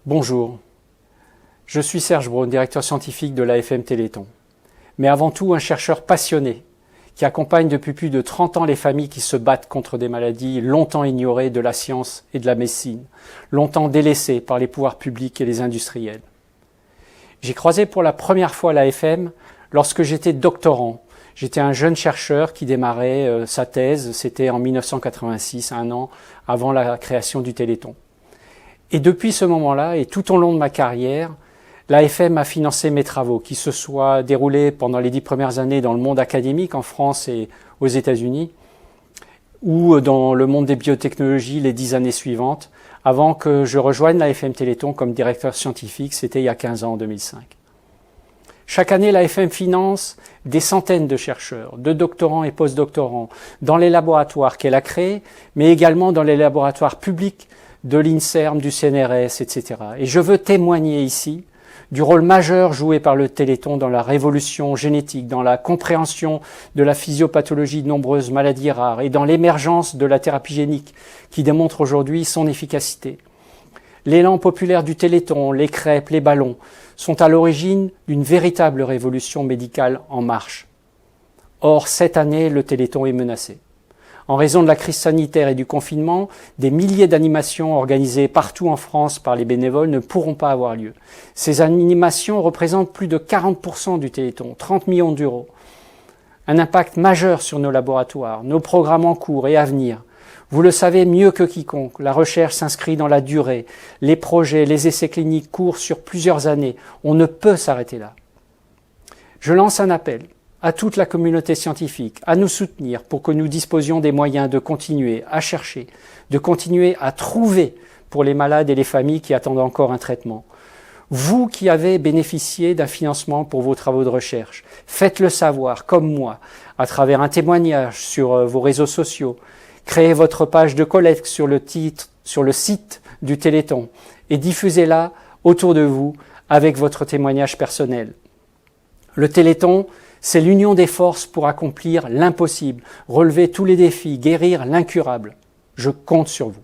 Bonjour, je suis Serge Braun, directeur scientifique de l'AFM Téléthon, mais avant tout un chercheur passionné qui accompagne depuis plus de 30 ans les familles qui se battent contre des maladies longtemps ignorées de la science et de la médecine, longtemps délaissées par les pouvoirs publics et les industriels. J'ai croisé pour la première fois l'AFM lorsque j'étais doctorant. J'étais un jeune chercheur qui démarrait sa thèse, c'était en 1986, un an avant la création du Téléthon. Et depuis ce moment-là, et tout au long de ma carrière, l'AFM a financé mes travaux, qui se soient déroulés pendant les 10 premières années dans le monde académique, en France et aux États-Unis, ou dans le monde des biotechnologies les 10 années suivantes, avant que je rejoigne l'AFM Téléthon comme directeur scientifique, c'était il y a 15 ans, en 2005. Chaque année, l'AFM finance des centaines de chercheurs, de doctorants et post-doctorants, dans les laboratoires qu'elle a créés, mais également dans les laboratoires publics de l'INSERM, du CNRS, etc. Et je veux témoigner ici du rôle majeur joué par le Téléthon dans la révolution génétique, dans la compréhension de la physiopathologie de nombreuses maladies rares et dans l'émergence de la thérapie génique qui démontre aujourd'hui son efficacité. L'élan populaire du Téléthon, les crêpes, les ballons sont à l'origine d'une véritable révolution médicale en marche. Or, cette année, le Téléthon est menacé. En raison de la crise sanitaire et du confinement, des milliers d'animations organisées partout en France par les bénévoles ne pourront pas avoir lieu. Ces animations représentent plus de 40% du Téléthon, 30 millions d'euros. Un impact majeur sur nos laboratoires, nos programmes en cours et à venir. Vous le savez mieux que quiconque, la recherche s'inscrit dans la durée. Les projets, les essais cliniques courent sur plusieurs années. On ne peut s'arrêter là. Je lance un appel à toute la communauté scientifique, à nous soutenir pour que nous disposions des moyens de continuer à chercher, de continuer à trouver pour les malades et les familles qui attendent encore un traitement. Vous qui avez bénéficié d'un financement pour vos travaux de recherche, faites-le savoir, comme moi, à travers un témoignage sur vos réseaux sociaux. Créez votre page de collecte sur le site du Téléthon et diffusez-la autour de vous avec votre témoignage personnel. Le Téléthon, c'est l'union des forces pour accomplir l'impossible, relever tous les défis, guérir l'incurable. Je compte sur vous.